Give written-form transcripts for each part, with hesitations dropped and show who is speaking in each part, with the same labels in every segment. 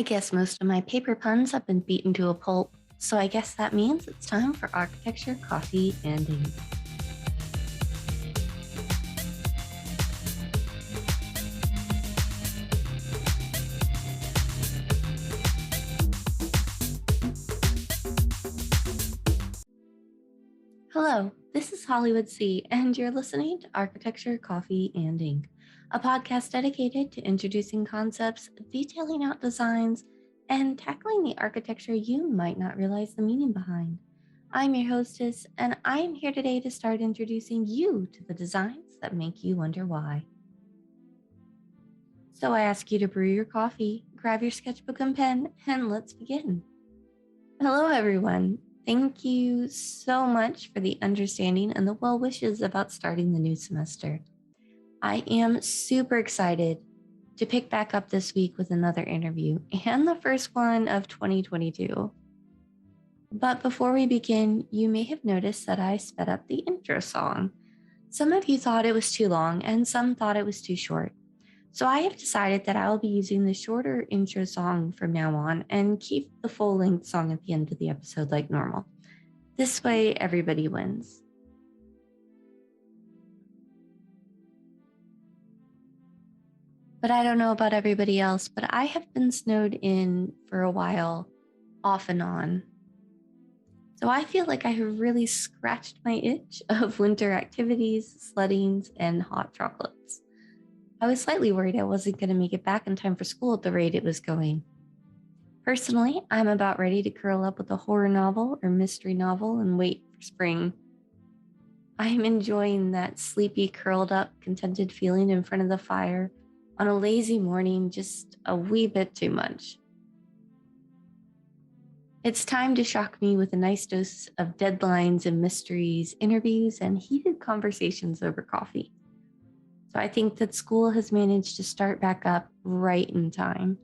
Speaker 1: I guess most of my paper puns have been beaten to a pulp, so I guess that means it's time for architecture, coffee, and ink. Hello, this is Hollywood C, and you're listening to Architecture, Coffee, and Ink, a podcast dedicated to introducing concepts, detailing out designs, and tackling the architecture you might not realize the meaning behind. I'm your hostess, and I am here today to start introducing you to the designs that make you wonder why. So I ask you to brew your coffee, grab your sketchbook and pen, and let's begin. Hello, everyone. Thank you so much for the understanding and the well wishes about starting the new semester. I am super excited to pick back up this week with another interview and the first one of 2022. But before we begin, you may have noticed that I sped up the intro song. Some of you thought it was too long and some thought it was too short. So I have decided that I will be using the shorter intro song from now on and keep the full-length song at the end of the episode like normal. This way, everybody wins. But I don't know about everybody else, but I have been snowed in for a while, off and on. So I feel like I have really scratched my itch of winter activities, sleddings, and hot chocolates. I was slightly worried I wasn't going to make it back in time for school at the rate it was going. Personally, I'm about ready to curl up with a horror novel or mystery novel and wait for spring. I'm enjoying that sleepy, curled up, contented feeling in front of the fire on a lazy morning just a wee bit too much. It's time to shock me with a nice dose of deadlines and mysteries, interviews, and heated conversations over coffee. So I think that school has managed to start back up right in time.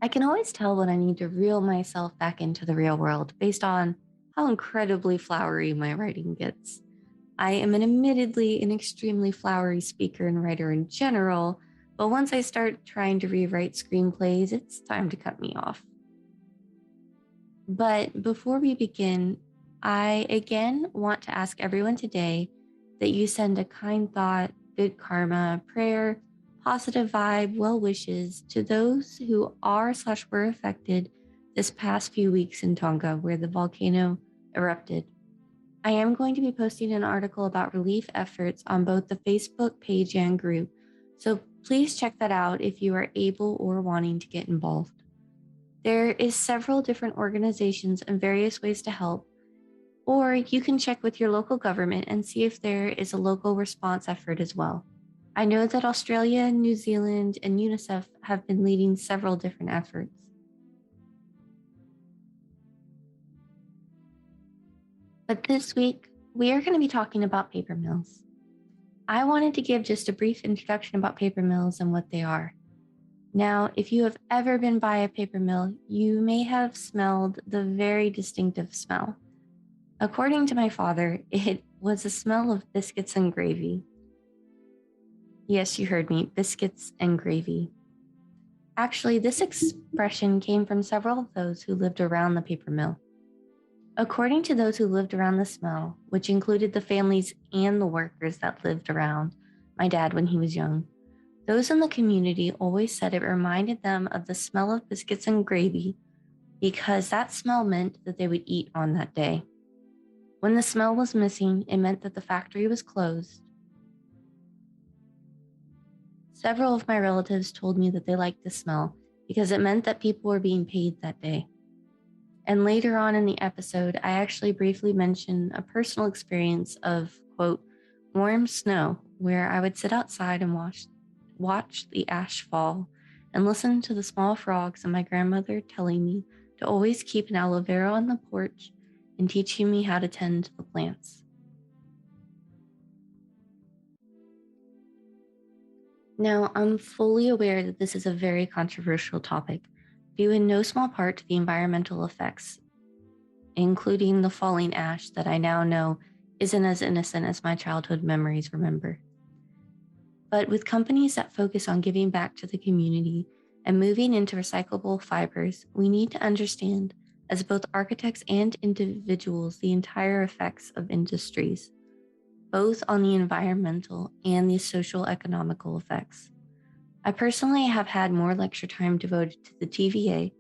Speaker 1: I can always tell when I need to reel myself back into the real world based on how incredibly flowery my writing gets. I am admittedly an extremely flowery speaker and writer in general, but once I start trying to rewrite screenplays, it's time to cut me off. But before we begin, I again want to ask everyone today that you send a kind thought, good karma, prayer, positive vibe, well wishes to those who are/were affected this past few weeks in Tonga, where the volcano erupted. I am going to be posting an article about relief efforts on both the Facebook page and group, so please check that out if you are able or wanting to get involved. There is several different organizations and various ways to help, or you can check with your local government and see if there is a local response effort as well. I know that Australia, New Zealand, and UNICEF have been leading several different efforts. But this week, we are going to be talking about paper mills. I wanted to give just a brief introduction about paper mills and what they are. Now, if you have ever been by a paper mill, you may have smelled the very distinctive smell. According to my father, it was a smell of biscuits and gravy. Yes, you heard me, biscuits and gravy. Actually, this expression came from several of those who lived around the paper mill. According to those who lived around the smell, which included the families and the workers that lived around my dad when he was young, those in the community always said it reminded them of the smell of biscuits and gravy because that smell meant that they would eat on that day. When the smell was missing, it meant that the factory was closed. Several of my relatives told me that they liked the smell because it meant that people were being paid that day. And later on in the episode, I actually briefly mentioned a personal experience of, quote, warm snow, where I would sit outside and watch the ash fall and listen to the small frogs and my grandmother telling me to always keep an aloe vera on the porch and teaching me how to tend to the plants. Now, I'm fully aware that this is a very controversial topic, due in no small part to the environmental effects, including the falling ash that I now know isn't as innocent as my childhood memories remember. But with companies that focus on giving back to the community and moving into recyclable fibers, we need to understand, as both architects and individuals, the entire effects of industries, both on the environmental and the social economical effects. I personally have had more lecture time devoted to the TVA,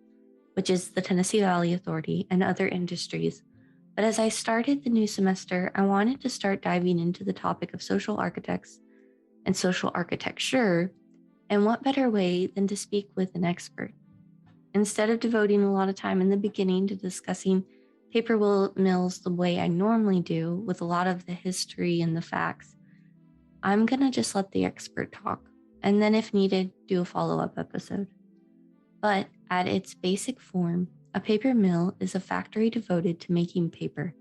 Speaker 1: which is the Tennessee Valley Authority, and other industries. But as I started the new semester, I wanted to start diving into the topic of social architects and social architecture, and what better way than to speak with an expert? Instead of devoting a lot of time in the beginning to discussing paper mills the way I normally do, with a lot of the history and the facts, I'm going to just let the expert talk, and then if needed, do a follow-up episode. But at its basic form, a paper mill is a factory devoted to making paper,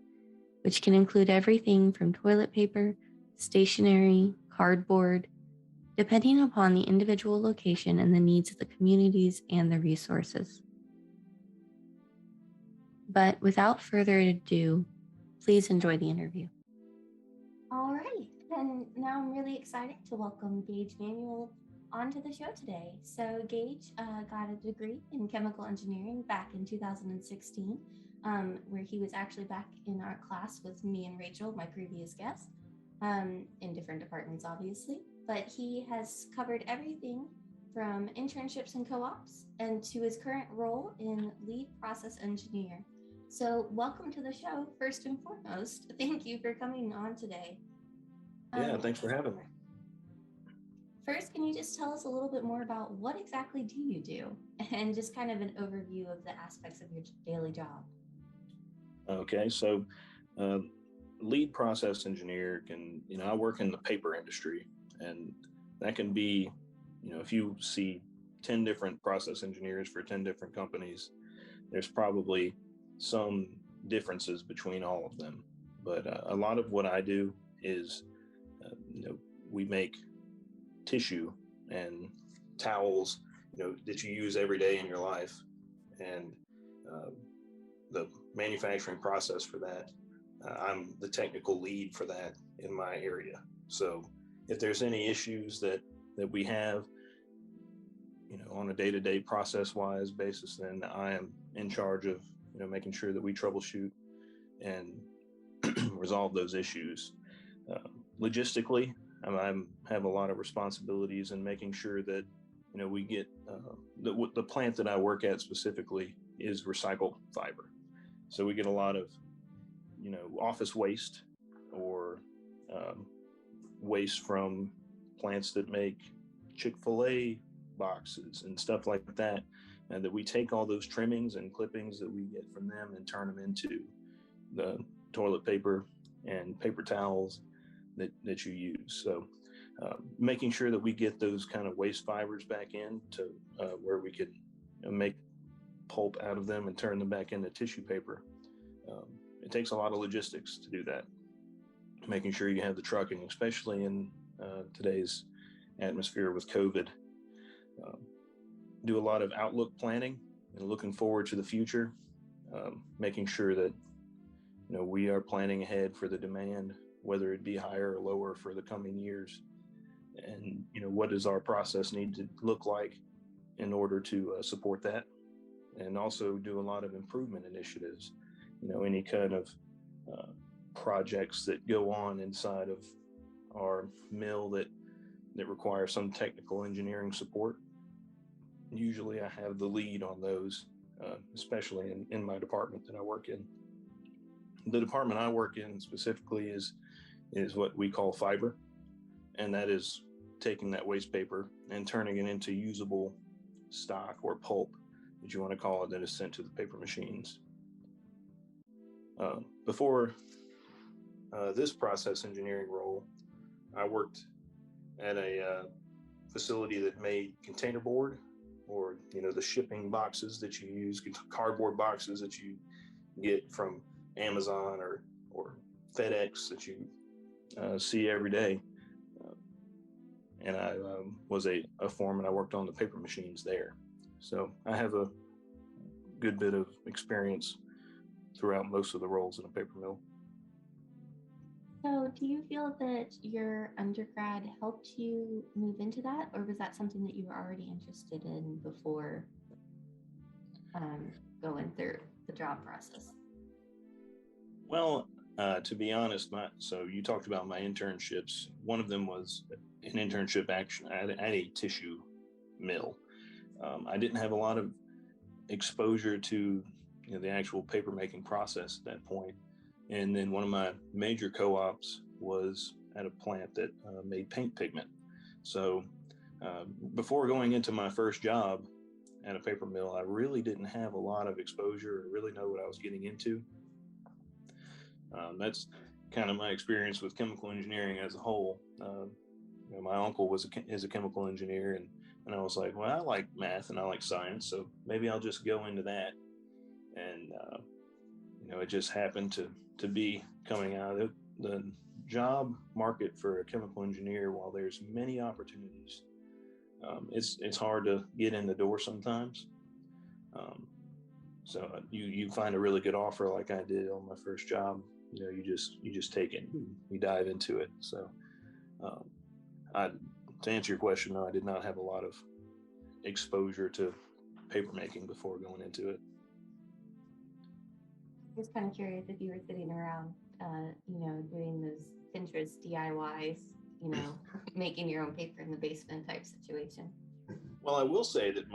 Speaker 1: which can include everything from toilet paper, stationery, cardboard, depending upon the individual location and the needs of the communities and the resources. But without further ado, please enjoy the interview. All right, and now I'm really excited to welcome Gage Manuel onto the show today. So Gage got a degree in chemical engineering back in 2016, where he was actually back in our class with me and Rachel, my previous guest, in different departments, obviously. But he has covered everything from internships and co-ops and to his current role in lead process engineer. So welcome to the show, first and foremost. Thank you for coming on today.
Speaker 2: Yeah, thanks for having me.
Speaker 1: First, can you just tell us a little bit more about what exactly do you do, and just kind of an overview of the aspects of your daily job?
Speaker 2: Okay, so lead process engineer can, I work in the paper industry, and that can be, if you see 10 different process engineers for 10 different companies, there's probably some differences between all of them. But a lot of what I do is, we make tissue and towels, that you use every day in your life. And the manufacturing process for that, I'm the technical lead for that in my area. So if there's any issues that we have, on a day-to-day process-wise basis, then I am in charge of, making sure that we troubleshoot and resolve those issues. Logistically, I have a lot of responsibilities in making sure that, we get the plant that I work at specifically is recycled fiber. So we get a lot of, office waste or waste from plants that make Chick-fil-A boxes and stuff like that. And that we take all those trimmings and clippings that we get from them and turn them into the toilet paper and paper towels that you use. So making sure that we get those kind of waste fibers back in to where we could make pulp out of them and turn them back into tissue paper. It takes a lot of logistics to do that. Making sure you have the trucking, especially in today's atmosphere with COVID. Do a lot of outlook planning and looking forward to the future, making sure that, we are planning ahead for the demand, whether it be higher or lower for the coming years. And, what does our process need to look like in order to support that? And also do a lot of improvement initiatives, any kind of projects that go on inside of our mill that require some technical engineering support. Usually I have the lead on those, especially in my department that I work in. The department I work in specifically is what we call fiber, and that is taking that waste paper and turning it into usable stock or pulp, if you want to call it, that is sent to the paper machines. Before this process engineering role, I worked at a facility that made container board, or the shipping boxes that you use, cardboard boxes that you get from Amazon or FedEx that you see every day. And I was a foreman. I worked on the paper machines there. So I have a good bit of experience throughout most of the roles in a paper mill.
Speaker 1: So, do you feel that your undergrad helped you move into that, or was that something that you were already interested in before going through the job process?
Speaker 2: Well, to be honest, so you talked about my internships. One of them was an internship action at a tissue mill. I didn't have a lot of exposure to the actual paper making process at that point. And then one of my major co-ops was at a plant that made paint pigment. So before going into my first job at a paper mill, I really didn't have a lot of exposure or really know what I was getting into. That's kind of my experience with chemical engineering as a whole. My uncle is a chemical engineer, and I was like, well, I like math and I like science, so maybe I'll just go into that. And it just happened to be coming out of the job market for a chemical engineer. While there's many opportunities, it's hard to get in the door sometimes. So you find a really good offer like I did on my first job. You just take it, you dive into it. So to answer your question, no, I did not have a lot of exposure to paper making before going into it.
Speaker 1: I was kind of curious if you were sitting around, doing those Pinterest DIYs, making your own paper in the basement type situation.
Speaker 2: Well, I will say that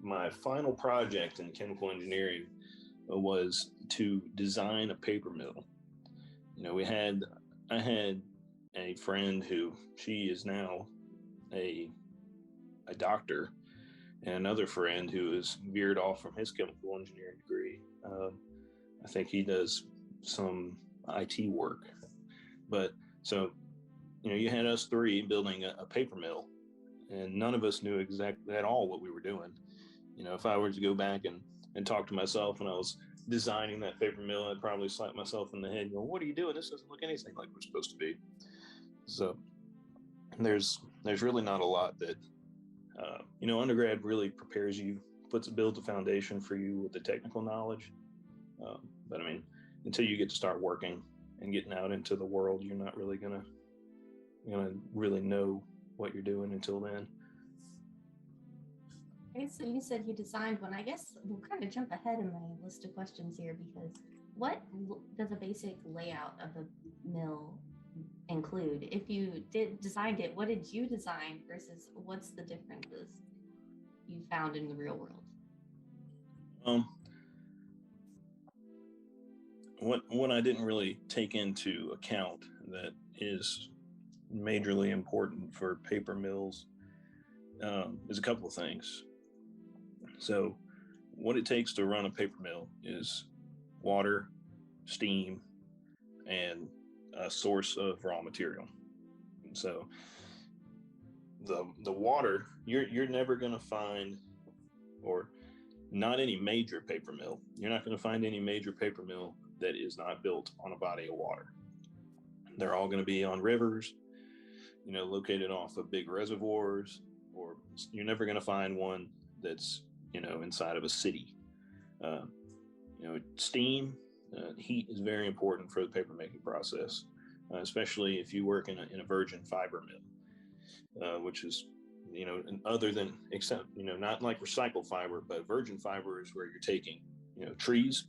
Speaker 2: my final project in chemical engineering was to design a paper mill. I had a friend who she is now a doctor, and another friend who is veered off from his chemical engineering degree. I think he does some IT work. But so, you had us three building a paper mill, and none of us knew exactly at all what we were doing. If I were to go back and talk to myself when I was designing that paper mill, I'd probably slap myself in the head and go, what are you doing? This doesn't look anything like we're supposed to be. So there's really not a lot that, undergrad really prepares you, builds a foundation for you with the technical knowledge. But I mean, until you get to start working and getting out into the world, you're not really gonna really know what you're doing until then.
Speaker 1: Okay, so you said you designed one. I guess we'll kind of jump ahead in my list of questions here, because what does a basic layout of a mill include? If you designed it, what did you design versus what's the differences you found in the real world?
Speaker 2: What I didn't really take into account that is majorly important for paper mills is a couple of things. So what it takes to run a paper mill is water, steam, and a source of raw material. So the water, you're never going to find, or not any major paper mill, you're not going to find any major paper mill that is not built on a body of water. They're all going to be on rivers, located off of big reservoirs, or you're never going to find one that's, inside of a city. Steam, heat is very important for the paper making process, especially if you work in a virgin fiber mill, which is, other than, except, not like recycled fiber, but virgin fiber is where you're taking,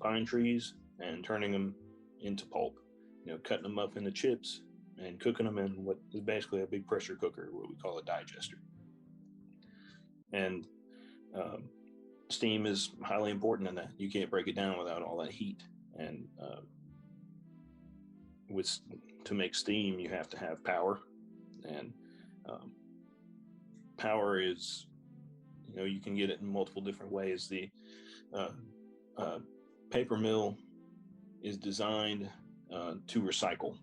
Speaker 2: pine trees, and turning them into pulp, cutting them up into chips and cooking them in what is basically a big pressure cooker, what we call a digester. And steam is highly important in that. You can't break it down without all that heat. And to make steam, you have to have power. And power is, you can get it in multiple different ways. The paper mill is designed to recycle.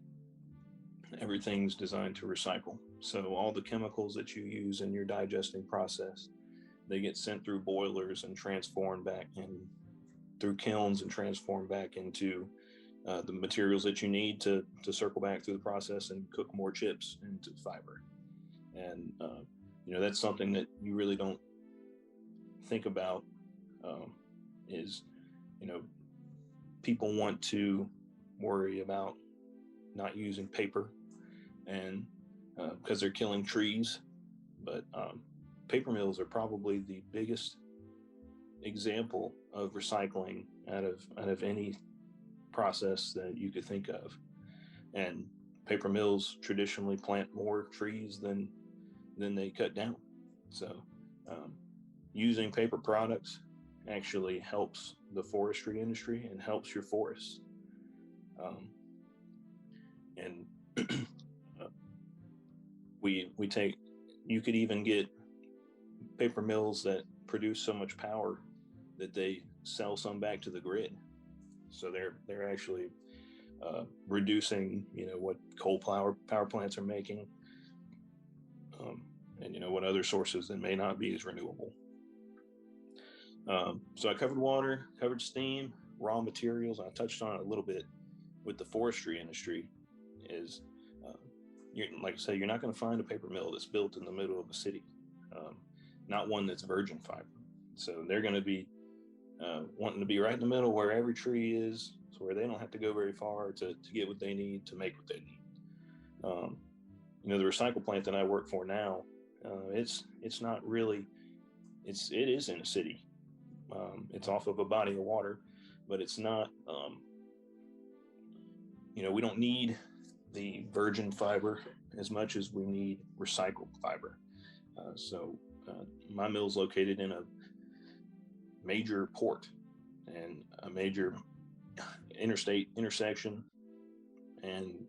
Speaker 2: Everything's designed to recycle. So all the chemicals that you use in your digesting process, they get sent through boilers and transformed back in through kilns and transformed back into the materials that you need to circle back through the process and cook more chips into fiber. And that's something that you really don't think about. Is people want to worry about not using paper, and because they're killing trees. But paper mills are probably the biggest example of recycling out of any process that you could think of. And paper mills traditionally plant more trees than they cut down. So using paper products actually helps the forestry industry and helps your forests. And we take, you could even get paper mills that produce so much power that they sell some back to the grid. So they're actually reducing, what coal power plants are making, and what other sources that may not be as renewable. So I covered water, covered steam, raw materials. I touched on it a little bit with the forestry industry. Is like I say, you're not going to find a paper mill that's built in the middle of a city, not one that's virgin fiber. So they're going to be wanting to be right in the middle where every tree is, so where they don't have to go very far to get what they need to make what they need. The recycle plant that I work for now, it's not really, it is in a city. It's off of a body of water, but it's not, we don't need the virgin fiber as much as we need recycled fiber. So my mill's located in a major port and a major interstate intersection, and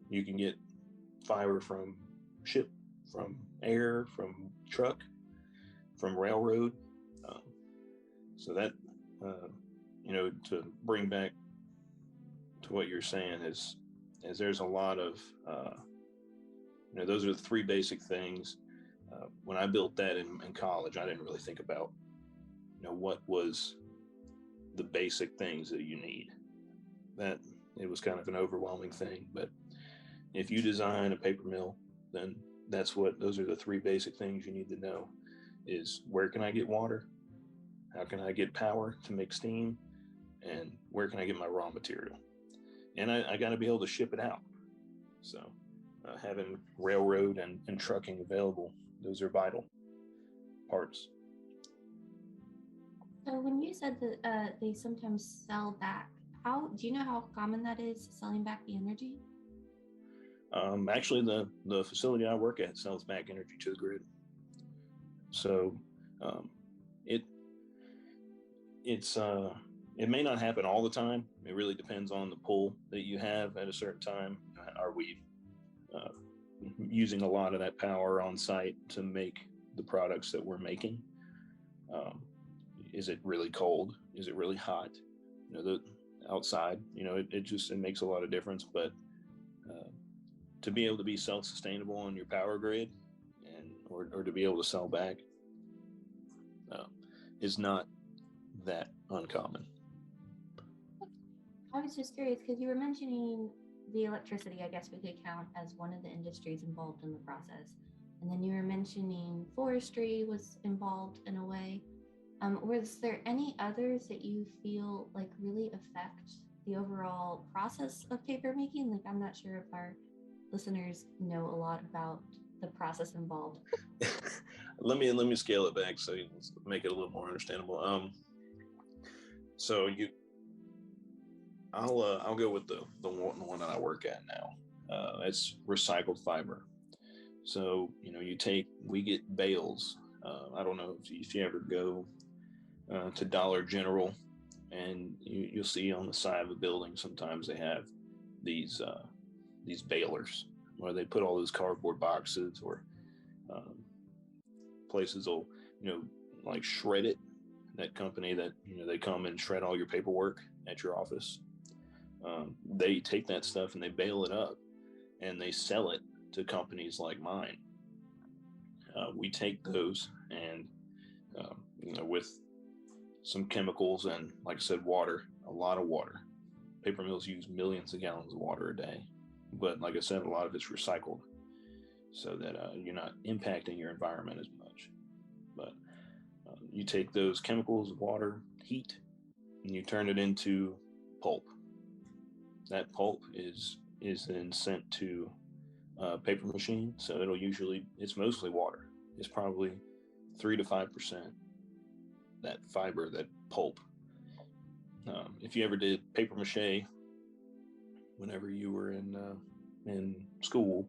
Speaker 2: you can get fiber from ship, from air, from truck, from railroad. So that, to bring back to what you're saying is there's a lot of, those are the three basic things. When I built that in college, I didn't really think about, what was the basic things that you need. That it was kind of an overwhelming thing, but if you design a paper mill, then those are the three basic things you need to know: is where can I get water, how can I get power to make steam, and where can I get my raw material. And I got to be able to ship it out. So having railroad and trucking available, those are vital parts.
Speaker 1: So when you said that they sometimes sell back, do you know how common that is, selling back the energy?
Speaker 2: Actually, the facility I work at sells back energy to the grid. So it may not happen all the time. It really depends on the pull that you have at a certain time. Are we using a lot of that power on site to make the products that we're making? Is it really cold? Is it really hot? The outside, it makes a lot of difference. But to be able to be self-sustainable on your power grid, or to be able to sell back, is not that uncommon.
Speaker 1: I was just curious because you were mentioning the electricity, I guess we could count as one of the industries involved in the process. And then you were mentioning forestry was involved in a way. Was there any others that you feel like really affect the overall process of paper making? Like, I'm not sure if our listeners know a lot about the process involved.
Speaker 2: let me scale it back so you can make it a little more understandable. So I'll go with the one that I work at now. It's recycled fiber. So we get bales. I don't know if you ever go to Dollar General, and you'll see on the side of a building sometimes they have these balers where they put all those cardboard boxes, or places will like shred it. That company that they come and shred all your paperwork at your office. They take that stuff and they bale it up and they sell it to companies like mine. We take those and with some chemicals and, like I said, water, a lot of water. Paper mills use millions of gallons of water a day, but like I said, a lot of it's recycled, so that you're not impacting your environment as much. But you take those chemicals, water, heat, and you turn it into pulp. that pulp is then sent to a paper machine. So it's mostly water. It's probably 3 to 5% that fiber, that pulp. If you ever did paper mache whenever you were in school,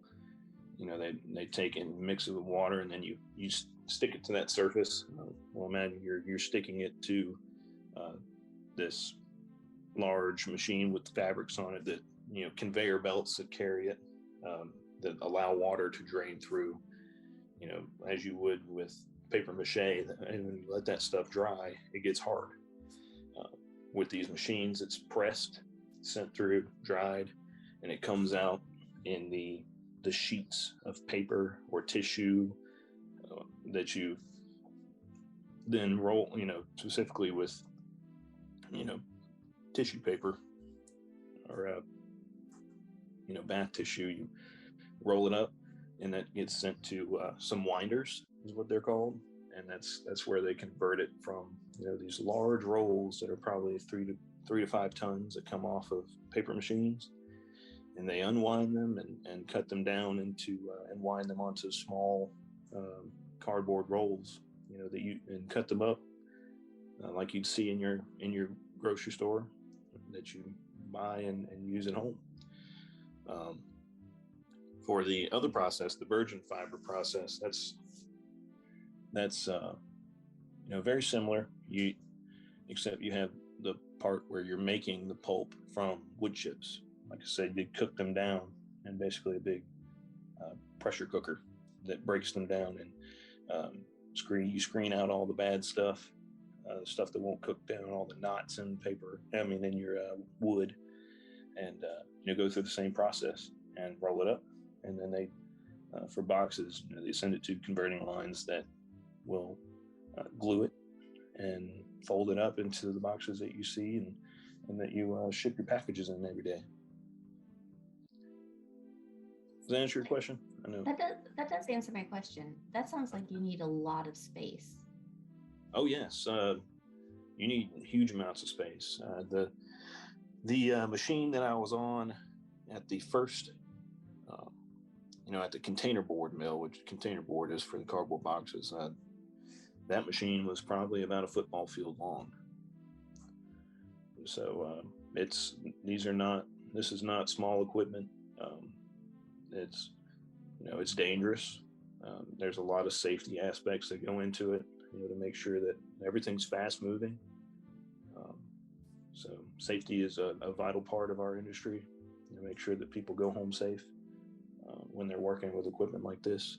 Speaker 2: they take and mix it with water, and then you stick it to that surface. Well, imagine you're sticking it to this large machine with fabrics on it, that conveyor belts that carry it, that allow water to drain through, as you would with paper mache. And when you let that stuff dry, it gets hard. With these machines, it's pressed, sent through, dried, and it comes out in the sheets of paper or tissue that you then roll, specifically with, tissue paper or, bath tissue. You roll it up, and that gets sent to some winders, is what they're called. And that's where they convert it from, these large rolls that are probably 3 to 5 tons that come off of paper machines, and they unwind them and cut them down into and wind them onto small cardboard rolls, that you and cut them up like you'd see in your grocery store that you buy and use at home. For the other process, the virgin fiber process, that's very similar. Except you have the part where you're making the pulp from wood chips. Like I said, you cook them down in basically a big pressure cooker that breaks them down, and you screen out all the bad stuff, the stuff that won't cook down, all the knots in your wood, and go through the same process and roll it up, and then they for boxes, they send it to converting lines that will glue it and fold it up into the boxes that you see, and that you ship your packages in every day. Does that answer your question? I know
Speaker 1: that does answer my question. That sounds like you need a lot of space.
Speaker 2: Oh yes, you need huge amounts of space. The machine that I was on at the first, at the container board mill, which container board is for the cardboard boxes, that machine was probably about a football field long. So this is not small equipment. It's dangerous. There's a lot of safety aspects that go into it, to make sure that everything's fast moving. So safety is a vital part of our industry, to make sure that people go home safe when they're working with equipment like this.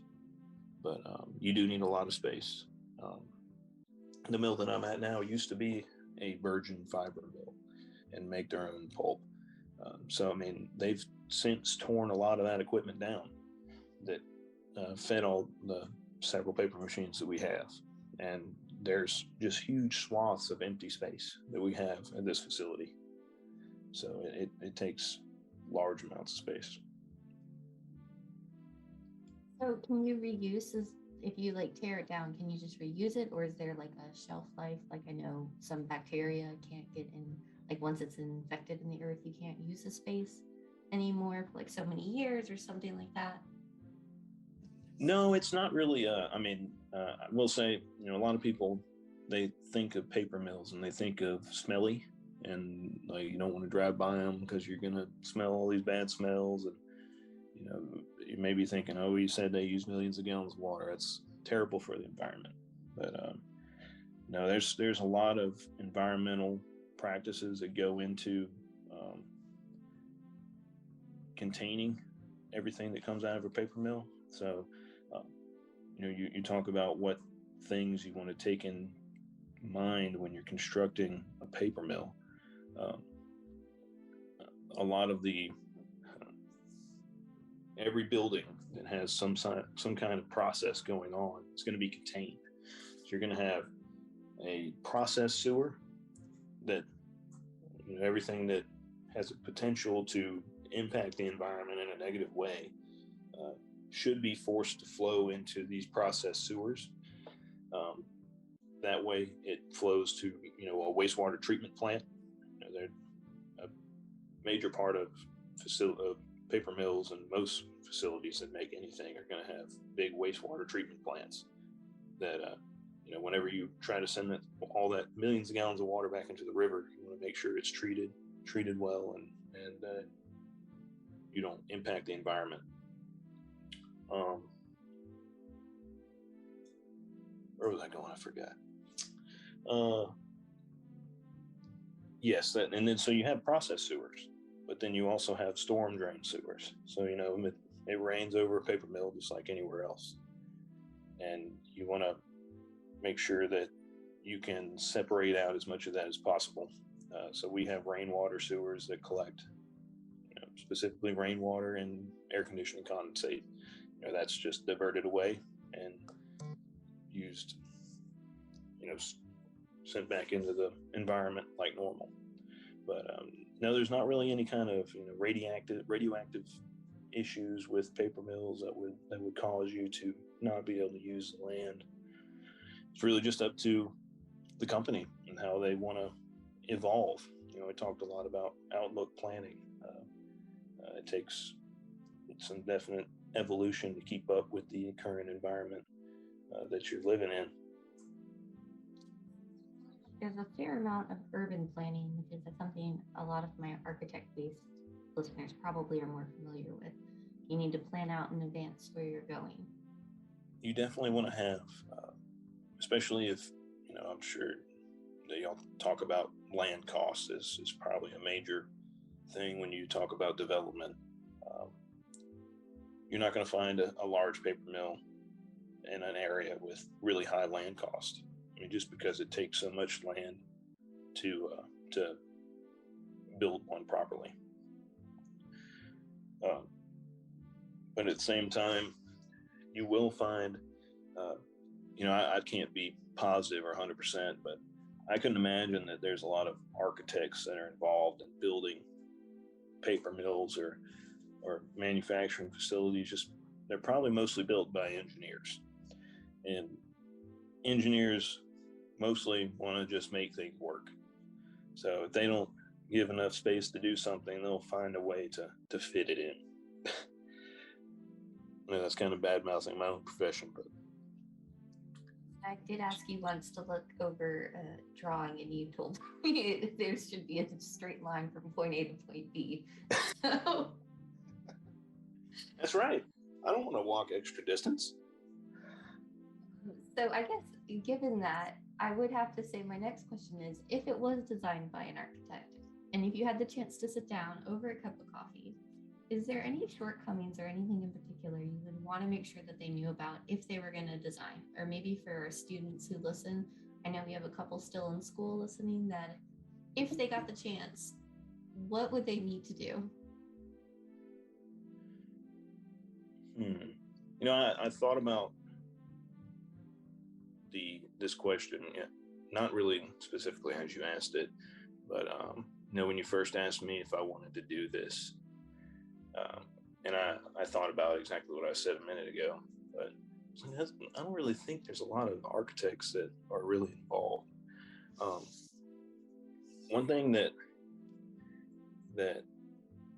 Speaker 2: But you do need a lot of space. The mill that I'm at now used to be a virgin fiber mill and make their own pulp. They've since torn a lot of that equipment down that fed all the several paper machines that we have. And there's just huge swaths of empty space that we have at this facility. So it takes large amounts of space.
Speaker 1: So can you reuse this? If you tear it down, can you just reuse it, or is there a shelf life? I know some bacteria can't get in, once it's infected in the earth, you can't use the space anymore for so many years or something like that.
Speaker 2: No, it's not really. I will say, a lot of people, they think of paper mills and they think of smelly, and you don't want to drive by them because you're gonna smell all these bad smells, and you may be thinking, oh, you said they use millions of gallons of water. That's terrible for the environment. But no, there's a lot of environmental practices that go into containing everything that comes out of a paper mill. So, you talk about what things you want to take in mind when you're constructing a paper mill. A lot of every building that has some kind of process going on, it's going to be contained. So you're going to have a process sewer that, everything that has a potential to impact the environment in a negative way should be forced to flow into these process sewers. That way it flows to, a wastewater treatment plant. major part of paper mills, and most facilities that make anything are going to have big wastewater treatment plants that, whenever you try to send all that millions of gallons of water back into the river, you want to make sure it's treated well, and you don't impact the environment. Where was I going? I forgot. Yes, and then so you have process sewers, but then you also have storm drain sewers. So it rains over a paper mill just like anywhere else, and you want to make sure that you can separate out as much of that as possible. So we have rainwater sewers that collect, specifically rainwater and air conditioning condensate. That's just diverted away and used, sent back into the environment like normal. But no, there's not really any kind of radioactive issues with paper mills that would cause you to not be able to use the land. It's really just up to the company and how they want to evolve. We talked a lot about outlook planning. It takes some definite evolution to keep up with the current environment that you're living in.
Speaker 1: There's a fair amount of urban planning, which is something a lot of my architect-based listeners probably are more familiar with. You need to plan out in advance where you're going.
Speaker 2: You definitely want to have, especially if, I'm sure that y'all talk about land costs is probably a major thing when you talk about development. You're not going to find a large paper mill in an area with really high land cost. Just because it takes so much land to build one properly. But at the same time, you will find, I can't be positive or 100%, but I can imagine that there's a lot of architects that are involved in building paper mills or manufacturing facilities. They're probably mostly built by engineers, and engineers mostly want to just make things work. So if they don't give enough space to do something, they'll find a way to fit it in. That's kind of bad mouthing my own profession, but
Speaker 1: I did ask you once to look over a drawing, and you told me there should be a straight line from point A to point B. So
Speaker 2: that's right. I don't want to walk extra distance.
Speaker 1: So I guess given that, I would have to say my next question is, if it was designed by an architect, and if you had the chance to sit down over a cup of coffee, is there any shortcomings or anything in particular you would want to make sure that they knew about if they were going to design? Or maybe for our students who listen, I know we have a couple still in school listening, that if they got the chance, what would they need to do?
Speaker 2: I thought about this question, not really specifically as you asked it, but when you first asked me if I wanted to do this, and I thought about exactly what I said a minute ago, but I don't really think there's a lot of architects that are really involved. One thing that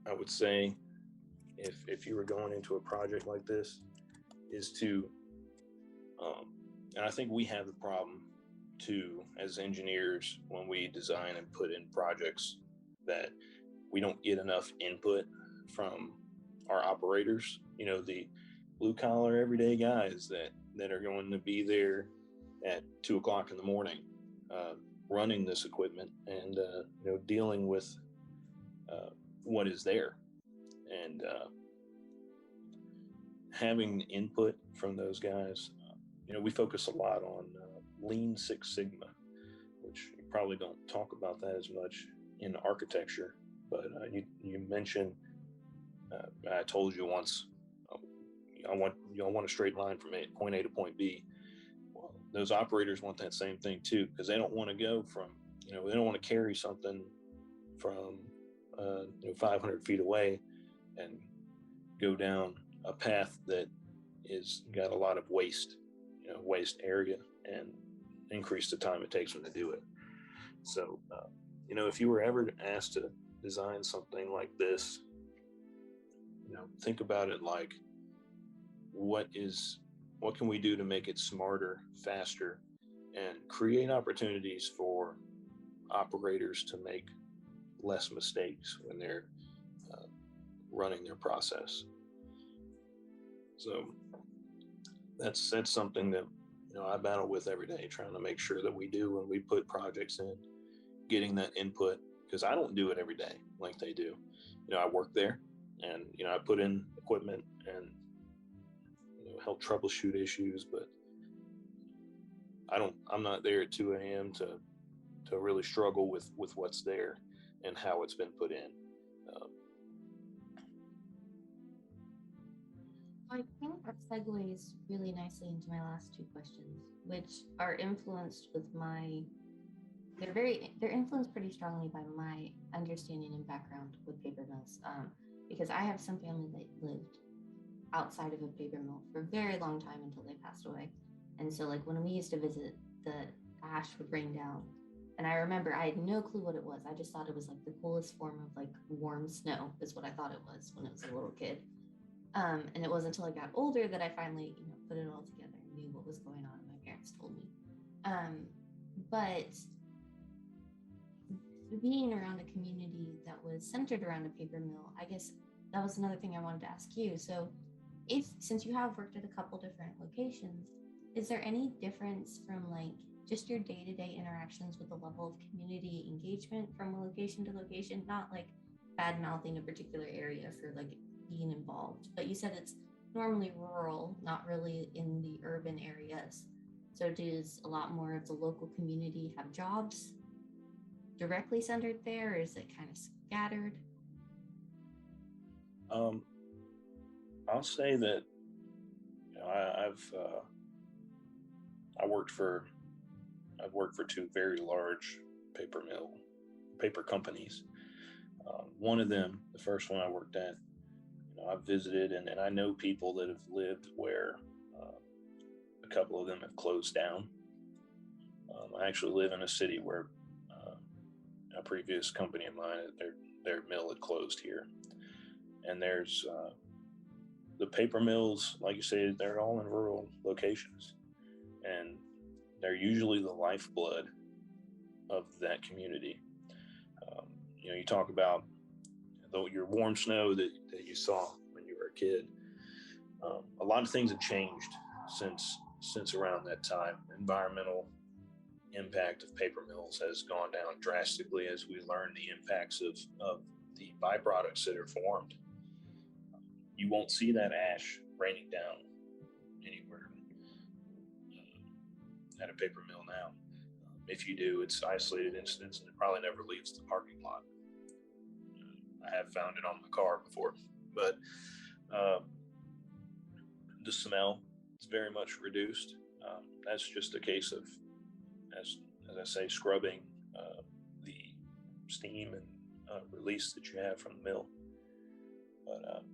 Speaker 2: I would say, if you were going into a project like this, is to, and I think we have the problem too as engineers when we design and put in projects, that we don't get enough input from our operators, the blue collar everyday guys that are going to be there at 2:00 in the morning, running this equipment and dealing with what is there, and having input from those guys. We focus a lot on Lean Six Sigma, which you probably don't talk about that as much in architecture, but you mentioned, I told you once, I want a straight line from point A to point B. Well, those operators want that same thing too, because they don't want to go from, they don't want to carry something from 500 feet away and go down a path that is got a lot of waste area, and increase the time it takes them to do it. So, if you were ever asked to design something like this, think about it like, what can we do to make it smarter, faster, and create opportunities for operators to make less mistakes when they're uh, running their process. So that's something that I battle with every day, trying to make sure that we do when we put projects in, getting that input, because I don't do it every day like they do. I work there, and I put in equipment and help troubleshoot issues, but I'm not there at 2 a.m. to really struggle with what's there and how it's been put in.
Speaker 1: I think that segues really nicely into my last two questions, which are influenced with they're influenced pretty strongly by my understanding and background with paper mills, because I have some family that lived outside of a paper mill for a very long time until they passed away. And so like when we used to visit, the ash would rain down. And I remember I had no clue what it was. I just thought it was like the coolest form of like warm snow is what I thought it was when I was a little kid. And it wasn't until I got older that I finally, put it all together and knew what was going on. My parents told me. But being around a community that was centered around a paper mill, I guess that was another thing I wanted to ask you. So since you have worked at a couple different locations, is there any difference from like just your day-to-day interactions with the level of community engagement from a location to location? Not like bad mouthing a particular area for like being involved, but you said it's normally rural, not really in the urban areas. So does a lot more of the local community have jobs directly centered there, or is it kind of scattered?
Speaker 2: I'll say that I've worked for two very large paper companies. One of them, the first one I worked at, I've visited and I know people that have lived where a couple of them have closed down. I actually live in a city where a previous company of mine, their mill had closed here. And there's the paper mills, like you say, they're all in rural locations. And they're usually the lifeblood of that community. You talk about your warm snow that you saw when you were a kid. A lot of things have changed since around that time. Environmental impact of paper mills has gone down drastically as we learn the impacts of the byproducts that are formed. You won't see that ash raining down anywhere at a paper mill now. If you do, it's isolated incidents, and it probably never leaves the parking lot. I have found it on my car before, but the smell is very much reduced. That's just a case of, as I say, scrubbing the steam and release that you have from the mill. But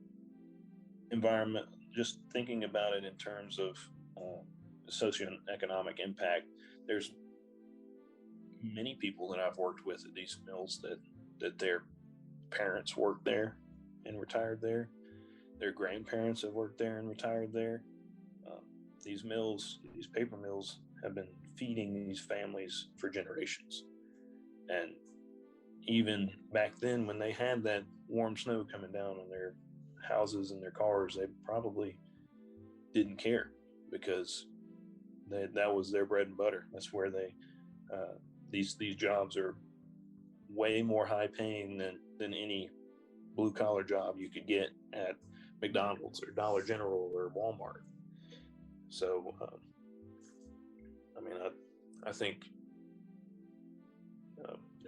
Speaker 2: environment, just thinking about it in terms of socioeconomic impact, there's many people that I've worked with at these mills that their parents worked there and retired there. Their grandparents have worked there and retired there. These paper mills have been feeding these families for generations. And even back then, when they had that warm snow coming down on their houses and their cars, they probably didn't care, because that was their bread and butter. That's where these jobs are way more high paying than any blue collar job you could get at McDonald's or Dollar General or Walmart. So, I think,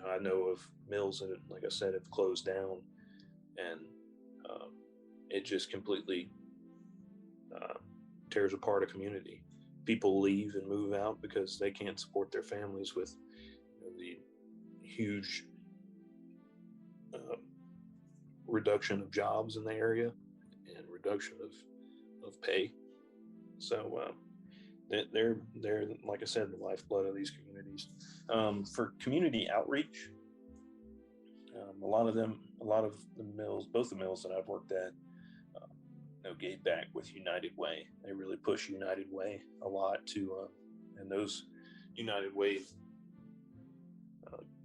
Speaker 2: I know of mills that, like I said, have closed down, and it just completely tears apart a community. People leave and move out because they can't support their families with the huge reduction of jobs in the area and reduction of pay. So they're like I said, the lifeblood of these communities. For community outreach, A lot of the mills, both the mills that I've worked at, gave back with United Way. They really push United Way a lot and those United Way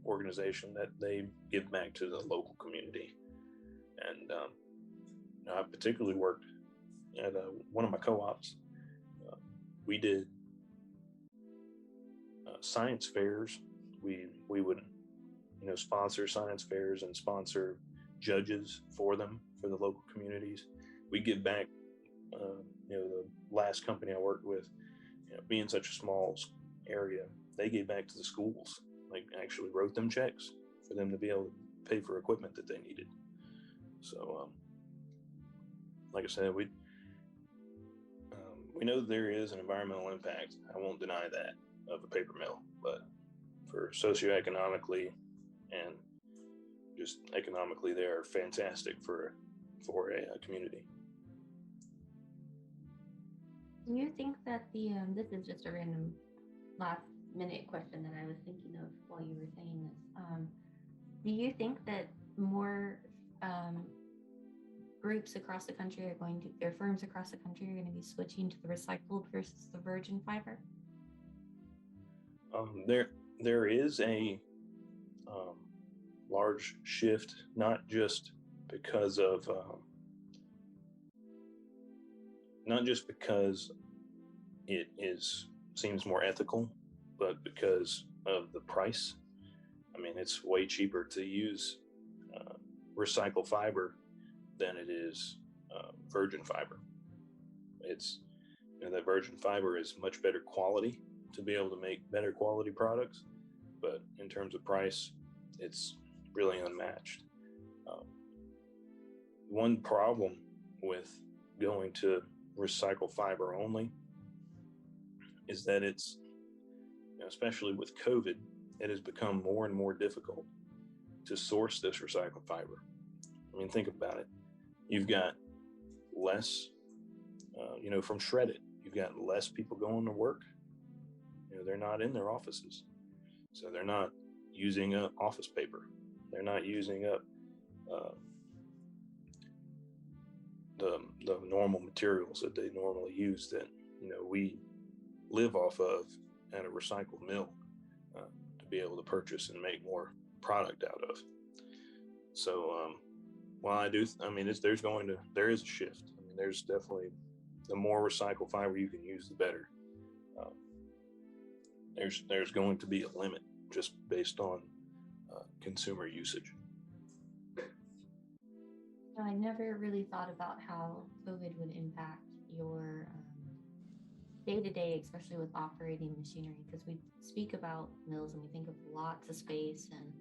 Speaker 2: organization that they give back to the local community. And I particularly worked at one of my co-ops. We did science fairs. We would sponsor science fairs and sponsor judges for them for the local communities. We give back. The last company I worked with, being such a small area, they gave back to the schools. Like actually wrote them checks for them to be able to pay for equipment that they needed. So, like I said, we know there is an environmental impact. I won't deny that of a paper mill, but for socioeconomically and just economically, they are fantastic for a community.
Speaker 1: Do you think that this is just a random last minute question that I was thinking of while you were saying this. Do you think that more groups across the country or firms across the country are going to be switching to the recycled versus the virgin fiber?
Speaker 2: There is a large shift, not just because it seems more ethical, but because of the price. I mean, it's way cheaper to use recycled fiber than it is virgin fiber. It's that virgin fiber is much better quality to be able to make better quality products, but in terms of price, it's really unmatched. One problem with going to recycled fiber only is that it's, especially with COVID, it has become more and more difficult to source this recycled fiber. I mean, think about it. You've got less, from shredded, you've got less people going to work. They're not in their offices. So they're not using up office paper. They're not using up the normal materials that they normally use that, we live off of at a recycled mill to be able to purchase and make more product out of. So, there is a shift. I mean, there's definitely, the more recycled fiber you can use, the better. There's going to be a limit just based on consumer usage.
Speaker 1: I never really thought about how COVID would impact your day-to-day, especially with operating machinery, because we speak about mills and we think of lots of space and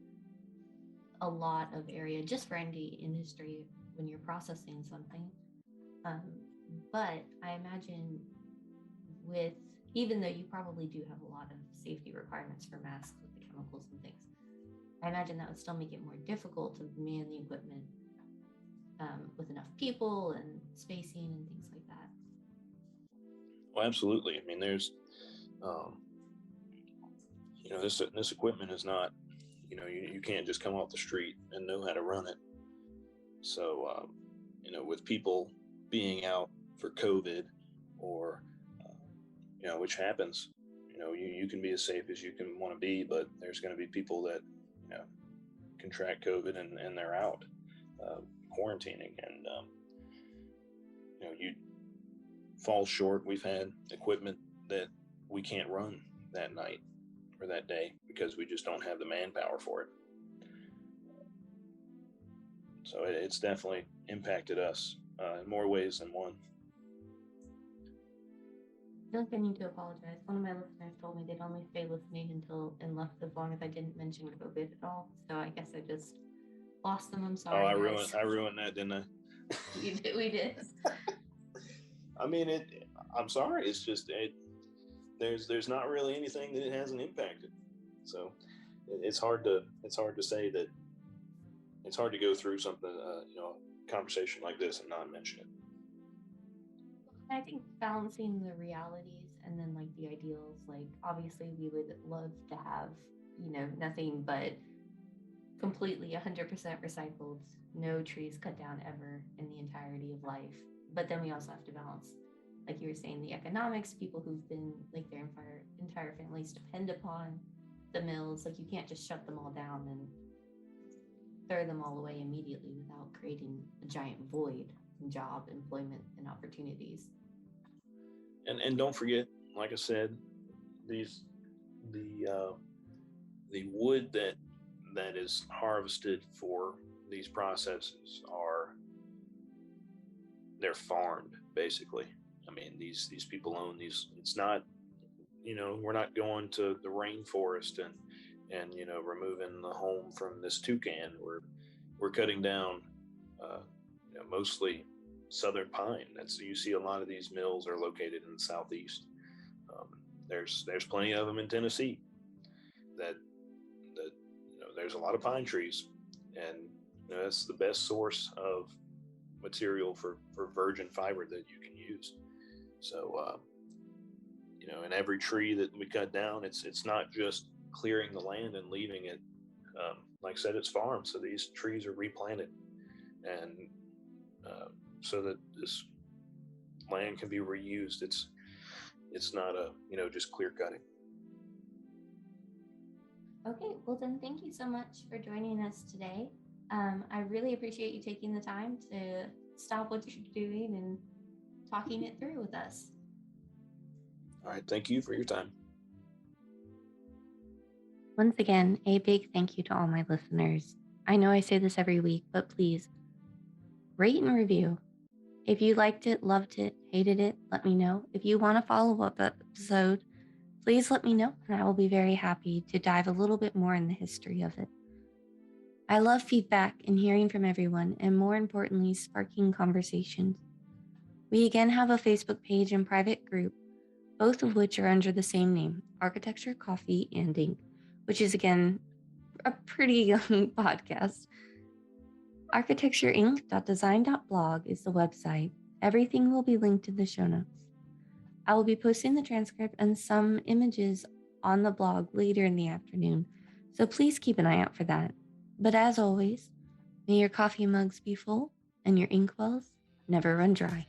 Speaker 1: a lot of area just for any industry when you're processing something. But I imagine even though you probably do have a lot of safety requirements for masks with the chemicals and things, I imagine that would still make it more difficult to man the equipment with enough people and spacing and things like that.
Speaker 2: Well, absolutely. I mean, there's, this equipment is not, you can't just come off the street and know how to run it. So, with people being out for COVID or, which happens, you can be as safe as you can want to be, but there's going to be people that, contract COVID and they're out quarantining, and, you fall short. We've had equipment that we can't run that night or that day because we just don't have the manpower for it. So it's definitely impacted us in more ways than one.
Speaker 1: I feel like I need to apologize. One of my listeners told me they'd only stay listening and left as long as I didn't mention COVID at all. So I guess I just lost them. I'm sorry.
Speaker 2: Oh, I ruined that, didn't I?
Speaker 1: We did.
Speaker 2: I mean, I'm sorry. It's just there's not really anything that it hasn't impacted. So it's hard to say that. It's hard to go through something, a conversation like this and not mention it.
Speaker 1: I think balancing the realities and then like the ideals, like obviously we would love to have, nothing but completely 100% recycled, no trees cut down ever in the entirety of life. But then we also have to balance, like you were saying, the economics, people who've been, like, their entire families depend upon the mills. Like, you can't just shut them all down and throw them all away immediately without creating a giant void in job, employment, and opportunities.
Speaker 2: And don't forget, like I said, these the wood that is harvested for these processes they're farmed, basically. I mean, these people own these. It's not, we're not going to the rainforest and removing the home from this toucan. We're cutting down mostly southern pine. You see a lot of these mills are located in the southeast. um, there's plenty of them in Tennessee that there's a lot of pine trees, and that's the best source of material for virgin fiber that you can use. So and every tree that we cut down, it's not just clearing the land and leaving it. Like I said, it's farmed, so these trees are replanted, and so that this land can be reused. It's not just clear cutting.
Speaker 1: Okay, well then, thank you so much for joining us today. I really appreciate you taking the time to stop what you're doing and talking it through with us.
Speaker 2: All right, thank you for your time.
Speaker 1: Once again, a big thank you to all my listeners. I know I say this every week, but please rate and review. If you liked it, loved it, hated it, let me know. If you want a follow-up episode, please let me know, and I will be very happy to dive a little bit more in the history of it. I love feedback and hearing from everyone, and more importantly, sparking conversations. We again have a Facebook page and private group, both of which are under the same name, Architecture, Coffee, and Ink, which is, again, a pretty young podcast. architectureinc.design.blog is the website. Everything will be linked in the show notes. I will be posting the transcript and some images on the blog later in the afternoon, so please keep an eye out for that. But as always, may your coffee mugs be full and your inkwells never run dry.